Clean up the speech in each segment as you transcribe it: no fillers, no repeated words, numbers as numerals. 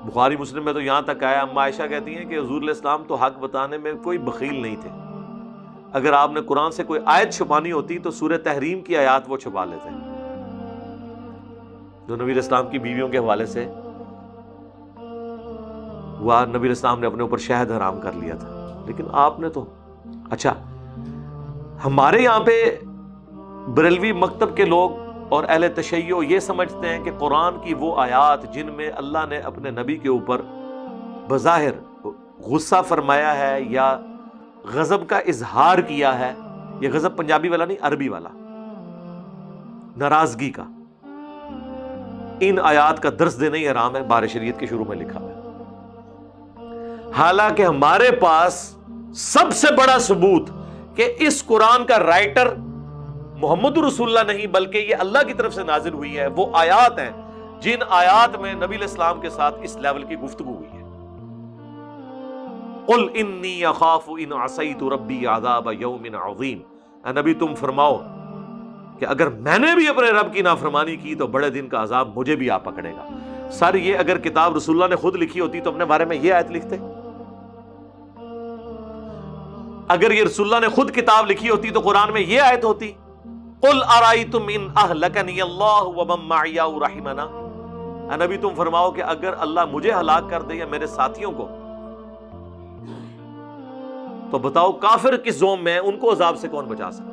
بخاری مسلم میں تو یہاں تک آیا، اما عائشہ کہتی ہیں کہ حضور علیہ السلام تو حق بتانے میں کوئی بخیل نہیں تھے، اگر آپ نے قرآن سے کوئی آیت چھپانی ہوتی تو سورہ تحریم کی آیات وہ چھپا لیتے، جو نبی علیہ السلام کی بیویوں کے حوالے سے وہ نبی علیہ السلام نے اپنے اوپر شہد حرام کر لیا تھا، لیکن آپ نے تو اچھا ہمارے یہاں پہ بریلوی مکتب کے لوگ اور اہل تشیع یہ سمجھتے ہیں کہ قرآن کی وہ آیات جن میں اللہ نے اپنے نبی کے اوپر بظاہر غصہ فرمایا ہے یا غضب کا اظہار کیا ہے، یہ غضب پنجابی والا نہیں، عربی والا، ناراضگی کا، ان آیات کا درس دینا ہی حرام ہے، بار شریعت کے شروع میں لکھا ہے۔ حالانکہ ہمارے پاس سب سے بڑا ثبوت کہ اس قرآن کا رائٹر محمد رسول اللہ نہیں بلکہ یہ اللہ کی طرف سے نازل ہوئی ہے، وہ آیات ہیں جن آیات میں نبی علیہ السلام کے ساتھ اس لیول کی گفتگو ہوئی ہے۔ قل انی اخاف ان عصیت ربی عذاب یوم عظیم، اے نبی تم فرماؤ کہ اگر میں نے بھی اپنے رب کی نافرمانی کی تو بڑے دن کا عذاب مجھے بھی آ پکڑے گا۔ سر یہ اگر کتاب رسول اللہ نے خود لکھی ہوتی تو اپنے بارے میں یہ آیت لکھتے؟ اگر یہ رسول اللہ نے خود کتاب لکھی ہوتی تو قرآن میں یہ آیت ہوتی، قل ارائیتم ان اہلکنی اللہ ومن معی او رحمنا، اے نبی تم فرماؤ کہ اگر اللہ مجھے ہلاک کر دے یا میرے ساتھیوں کو تو بتاؤ کافر کس زوم میں ہیں، ان کو عذاب سے کون بچا سکتا ہے؟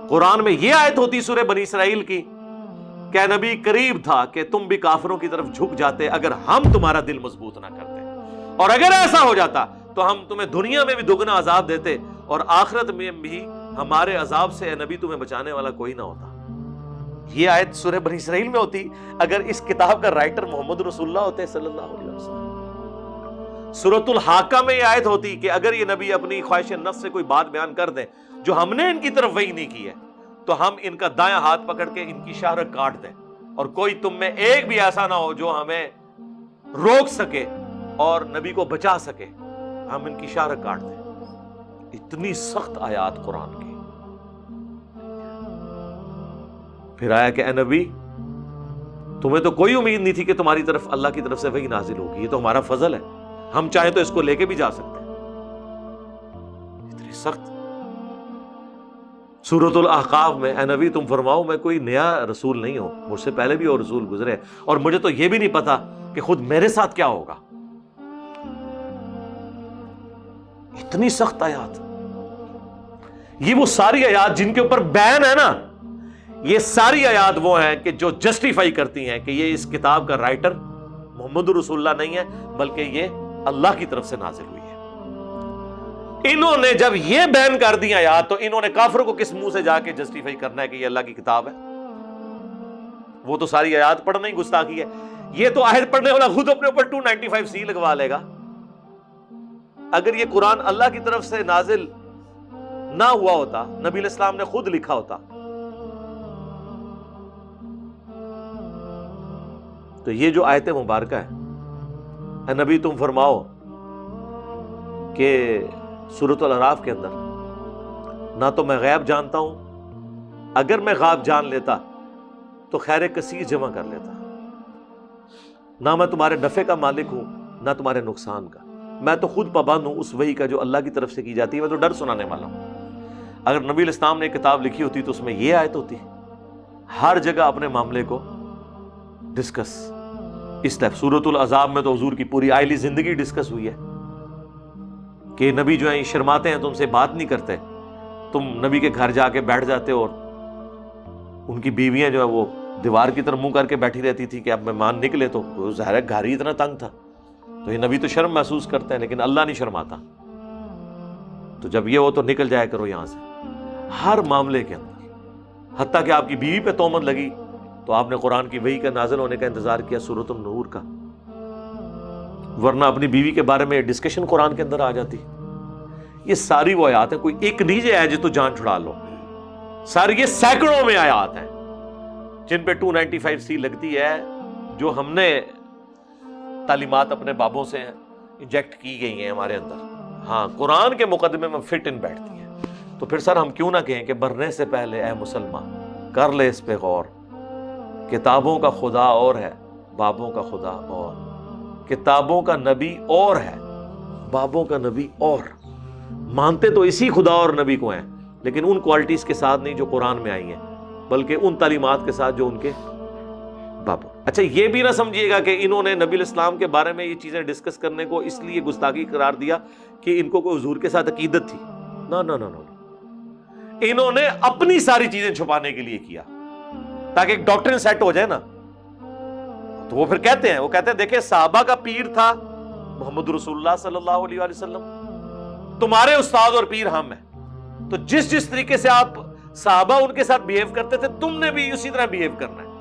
قرآن میں یہ آیت ہوتی سورہ بنی اسرائیل کی کہ اے نبی قریب تھا کہ تم بھی کافروں کی طرف جھک جاتے اگر ہم تمہارا دل مضبوط نہ کرتے، اور اگر ایسا ہو جاتا تو ہم تمہیں دنیا میں بھی دگنا عذاب دیتے اور آخرت میں بھی ہمارے عذاب سے اے نبی تمہیں بچانے والا کوئی نہ ہوتا۔ یہ آیت سورہ بنی اسرائیل میں ہوتی اگر اس کتاب کا رائٹر محمد رسول اللہ ہوتے صلی اللہ علیہ وسلم۔ سورۃ الحاقہ میں یہ آیت ہوتی کہ اگر یہ نبی اپنی خواہش نفس سے کوئی بات بیان کر دیں جو ہم نے ان کی طرف وحی نہیں کی ہے تو ہم ان کا دایاں ہاتھ پکڑ کے ان کی شاہرگ کاٹ دیں، اور کوئی تم میں ایک بھی ایسا نہ ہو جو ہمیں روک سکے اور نبی کو بچا سکے، ہم ان کی شاہرگ کاٹ دیں۔ اتنی سخت آیات قرآن کی۔ پھر آیا کہ اے نبی تمہیں تو کوئی امید نہیں تھی کہ تمہاری طرف اللہ کی طرف سے وحی نازل ہوگی، یہ تو ہمارا فضل ہے، ہم چاہیں تو اس کو لے کے بھی جا سکتے ہیں۔ اتنی سخت۔ سورۃ الاحقاف میں اے نبی تم فرماؤ میں کوئی نیا رسول نہیں ہوں، مجھ سے پہلے بھی اور رسول گزرے اور مجھے تو یہ بھی نہیں پتا کہ خود میرے ساتھ کیا ہوگا۔ اتنی سخت آیات۔ یہ وہ ساری آیات جن کے اوپر بین ہے نا، یہ ساری آیات وہ ہیں کہ جو جسٹیفائی کرتی ہیں کہ یہ اس کتاب کا رائٹر محمد رسول اللہ نہیں ہے بلکہ یہ اللہ کی طرف سے نازل ہوئی ہے۔ انہوں نے جب یہ بین کر دی آیات تو انہوں نے کافروں کو کس منہ سے جا کے جسٹیفائی کرنا ہے کہ یہ اللہ کی کتاب ہے؟ وہ تو ساری آیات پڑھنا ہی گستاخی ہے۔ یہ تو آیت پڑھنے والا خود اپنے اوپر 295C لگوا لے گا۔ اگر یہ قرآن اللہ کی طرف سے نازل نہ ہوا ہوتا، نبی علیہ السلام نے خود لکھا ہوتا، تو یہ جو آیت مبارکہ ہے، اے نبی تم فرماؤ کہ سورۃ الاعراف کے اندر نہ تو میں غیب جانتا ہوں، اگر میں غیب جان لیتا تو خیر کثیر جمع کر لیتا، نہ میں تمہارے نفع کا مالک ہوں نہ تمہارے نقصان کا، میں تو خود پابند ہوں اس وحی کا جو اللہ کی طرف سے کی جاتی ہے، میں تو ڈر سنانے والا ہوں۔ اگر نبی علیہ السلام نے کتاب لکھی ہوتی تو اس میں یہ آیت ہوتی، ہر جگہ اپنے معاملے کو ڈسکس۔ اس طرح سورۃ الاحزاب میں تو حضور کی پوری آئلی زندگی ڈسکس ہوئی ہے کہ نبی جو ہیں شرماتے ہیں، تم سے بات نہیں کرتے، تم نبی کے گھر جا کے بیٹھ جاتے اور ان کی بیویاں جو ہیں وہ دیوار کی طرف منہ کر کے بیٹھی رہتی تھی کہ اب مہمان نکلے تو ظاہر ہے گھر ہی اتنا تنگ تھا، تو یہ نبی تو شرم محسوس کرتے ہیں لیکن اللہ نہیں شرماتا، تو جب یہ ہو تو نکل جایا کرو یہاں سے۔ ہر معاملے کے اندر، حتیٰ کہ آپ کی بیوی پہ تہمت لگی تو آپ نے قرآن کی وحی کا نازل ہونے کا انتظار کیا، سورۃ النور کا، ورنہ اپنی بیوی کے بارے میں ڈسکشن قرآن کے اندر آ جاتی۔ یہ ساری وہ آیات ہیں، کوئی ایک نیجے ہے جو تو جان چھڑا لو، ساری یہ سینکڑوں میں آیات ہیں جن پہ 295C لگتی ہے، جو ہم نے تعلیمات اپنے بابوں سے انجیکٹ کی گئی ہیں ہمارے اندر، ہاں قرآن کے مقدمے میں فٹ ان بیٹھتی ہیں۔ تو پھر سر ہم کیوں نہ کہیں کہ مرنے سے پہلے اے مسلمان کر لے اس پہ غور، کتابوں کا خدا اور ہے بابوں کا خدا اور، کتابوں کا نبی اور ہے، بابوں کا نبی اور، مانتے تو اسی خدا اور نبی کو ہیں لیکن ان کوالٹیز کے ساتھ نہیں جو قرآن میں آئی ہیں، بلکہ ان تعلیمات کے ساتھ جو ان کے بابوں۔ اچھا یہ بھی نہ سمجھیے گا کہ انہوں نے نبی الاسلام کے بارے میں یہ چیزیں ڈسکس کرنے کو اس لیے گستاخی قرار دیا کہ ان کو کوئی حضور کے ساتھ عقیدت تھی، نہ نہ نہ، انہوں نے اپنی ساری چیزیں چھپانے کے لیے کیا تاکہ ایک ڈاکٹرن سیٹ ہو جائے نا۔ تو وہ پھر کہتے ہیں دیکھیں صحابہ کا پیر تھا محمد رسول اللہ صلی اللہ علیہ وآلہ وسلم، تمہارے استاد اور پیر ہم ہیں، تو جس طریقے سے آپ صحابہ ان کے ساتھ بیہیو کرتے تھے تم نے بھی اسی طرح بیہیو کرنا ہے۔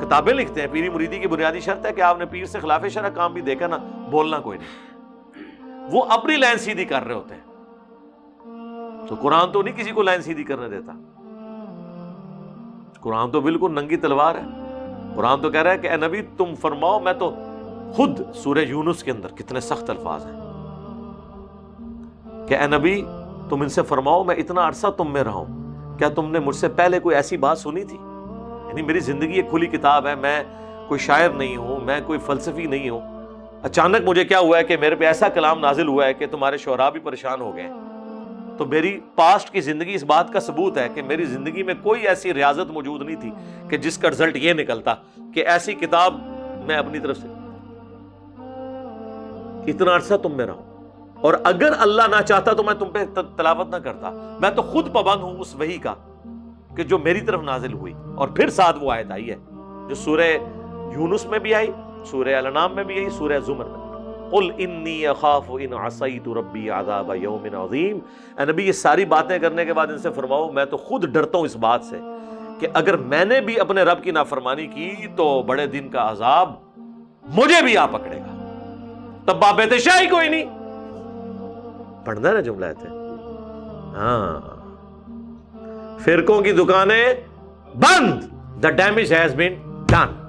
کتابیں لکھتے ہیں پیری مریدی کی بنیادی شرط ہے کہ آپ نے پیر سے خلاف شرع کام بھی دیکھا نا، بولنا کوئی نہیں، وہ اپنی لائن سیدھی کر رہے ہوتے ہیں۔ تو قرآن تو نہیں کسی کو لائن سیدھی کرنے دیتا، قرآن تو بالکل ننگی تلوار ہے۔ قرآن تو کہہ رہا ہے کہ اے نبی تم فرماؤ، میں تو خود سورہ یونس کے اندر کتنے سخت الفاظ ہیں کہ اے نبی تم ان سے فرماؤ میں اتنا عرصہ تم میں رہا ہوں، کیا تم نے مجھ سے پہلے کوئی ایسی بات سنی تھی؟ یعنی میری زندگی ایک کھلی کتاب ہے، میں کوئی شاعر نہیں ہوں، میں کوئی فلسفی نہیں ہوں، اچانک مجھے کیا ہوا ہے کہ میرے پہ ایسا کلام نازل ہوا ہے کہ تمہارے شعراء بھی پریشان ہو گئے ہیں۔ تو میری پاسٹ کی زندگی اس بات کا ثبوت ہے کہ میری زندگی میں کوئی ایسی ریاضت موجود نہیں تھی کہ جس کا رزلٹ یہ نکلتا کہ ایسی کتاب میں اپنی طرف سے اتنا عرصہ تم میں رہوں، اور اگر اللہ نہ چاہتا تو میں تم پہ تلاوت نہ کرتا، میں تو خود پابند ہوں اس وحی کا کہ جو میری طرف نازل ہوئی۔ اور پھر ساتھ وہ آیت آئی ہے جو سورہ یونس میں بھی آئی، سورہ الانعام میں بھی آئی، سورہ زمر میں۔ قل انی اخاف ان عصیت ربی عذاب یوم عظیم، اے نبی یہ ساری باتیں کرنے کے بعد ان سے فرماؤ میں تو خود ڈرتا ہوں اس بات سے کہ اگر میں نے بھی اپنے رب کی نافرمانی کی تو بڑے دن کا عذاب مجھے بھی آ پکڑے گا۔ تب بابت شاہی کوئی نہیں پڑھنا ہے نا جملہ ہے۔ ہاں فرقوں کی دکانیں بند، the damage has been done۔